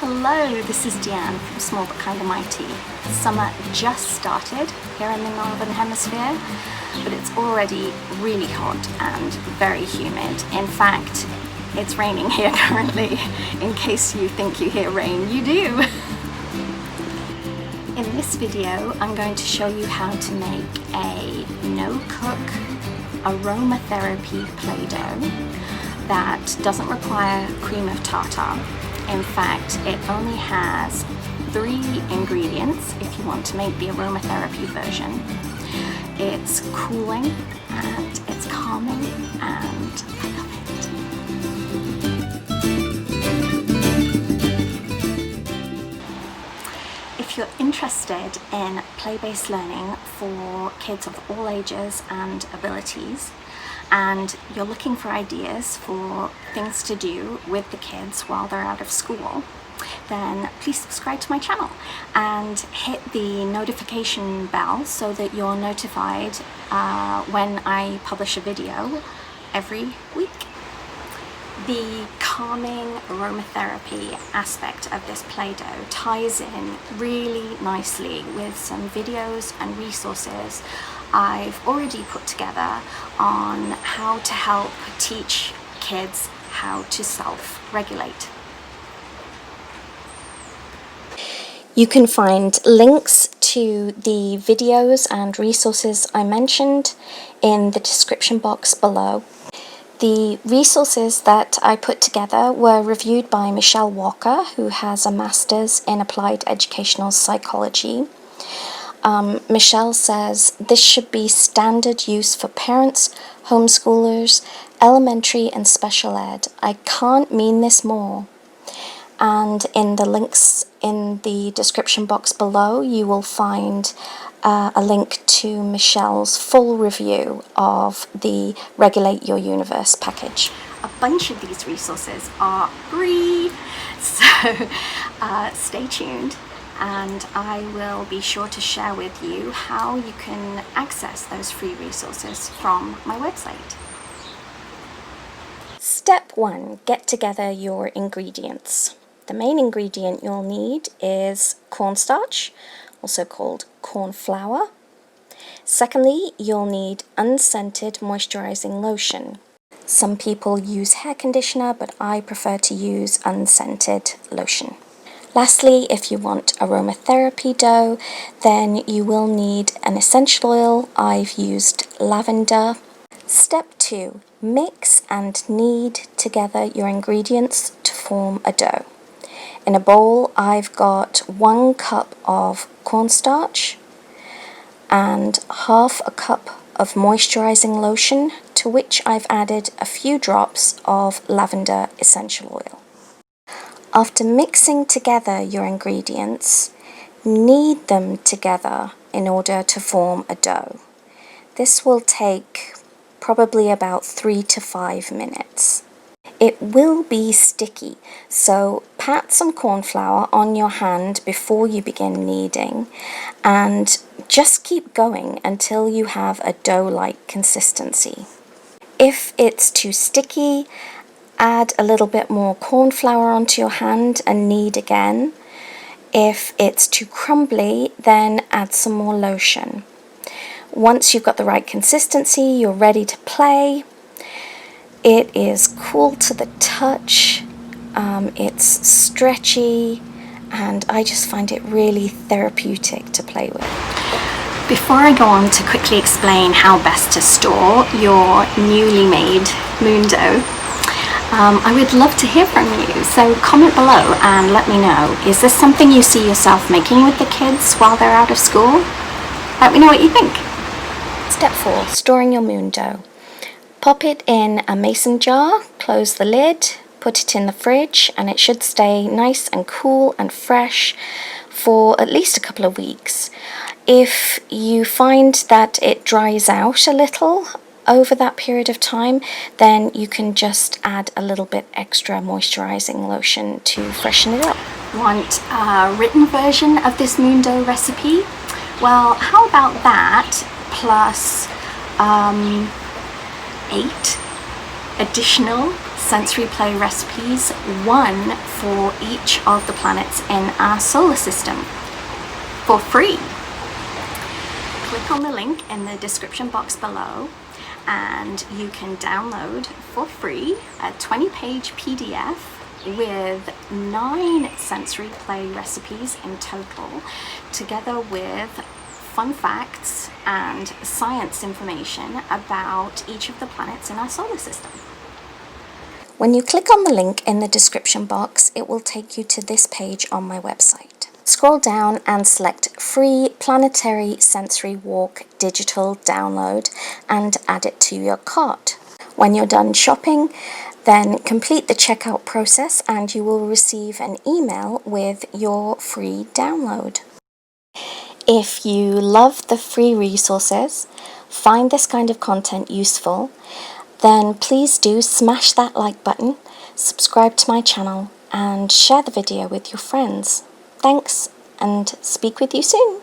Hello, this is Deanne from Small But Kinda Mighty. Summer just started here in the Northern Hemisphere, but it's already really hot and very humid. In fact, it's raining here currently. In case you think you hear rain, you do! In this video, I'm going to show you how to make a no-cook aromatherapy Play-Doh that doesn't require cream of tartar. In fact, it only has 3 ingredients if you want to make the aromatherapy version. It's cooling and it's calming and I love it. If you're interested in play-based learning for kids of all ages and abilities, and you're looking for ideas for things to do with the kids while they're out of school, then please subscribe to my channel and hit the notification bell so that you're notified when I publish a video every week. The calming aromatherapy aspect of this Play-Doh ties in really nicely with some videos and resources I've already put together on how to help teach kids how to self-regulate. You can find links to the videos and resources I mentioned in the description box below. The resources that I put together were reviewed by Michelle Walker, who has a master's in applied educational psychology. Michelle says this should be standard use for parents, homeschoolers, elementary and special ed. I can't mean this more. And in the links in the description box below, you will find a link to Michelle's full review of the Regulate Your Universe package. A bunch of these resources are free, so stay tuned. And I will be sure to share with you how you can access those free resources from my website. Step 1. Get together your ingredients. The main ingredient you'll need is cornstarch, also called corn flour. Secondly, you'll need unscented moisturizing lotion. Some people use hair conditioner, but I prefer to use unscented lotion. Lastly, if you want aromatherapy dough, then you will need an essential oil. I've used lavender. Step 2. Mix and knead together your ingredients to form a dough. In a bowl, I've got 1 cup of cornstarch and half a cup of moisturizing lotion, to which I've added a few drops of lavender essential oil. After mixing together your ingredients, knead them together in order to form a dough. This will take probably about 3 to 5 minutes. It will be sticky, so pat some corn flour on your hand before you begin kneading and just keep going until you have a dough-like consistency. If it's too sticky, add a little bit more corn flour onto your hand and knead again. If it's too crumbly, then add some more lotion. Once you've got the right consistency, you're ready to play. It is cool to the touch, it's stretchy, and I just find it really therapeutic to play with. Before I go on to quickly explain how best to store your newly made moon dough, I would love to hear from you, so comment below and let me know. Is this something you see yourself making with the kids while they're out of school? Let me know what you think. Step 4. Storing your moon dough. Pop it in a mason jar, close the lid, put it in the fridge, and it should stay nice and cool and fresh for at least a couple of weeks. If you find that it dries out a little over that period of time, then you can just add a little bit extra moisturizing lotion to freshen it up. Want a written version of this moon dough recipe? Well, how about that plus 8 additional sensory play recipes, one for each of the planets in our solar system, for free. Click on the link in the description box below and you can download for free a 20-page PDF with 9 sensory play recipes in total, together with fun facts and science information about each of the planets in our solar system. When you click on the link in the description box, it will take you to this page on my website. Scroll down and select Free Planetary Sensory Walk Digital Download and add it to your cart. When you're done shopping, then complete the checkout process and you will receive an email with your free download. If you love the free resources, find this kind of content useful, then please do smash that like button, subscribe to my channel, and share the video with your friends. Thanks, and speak with you soon.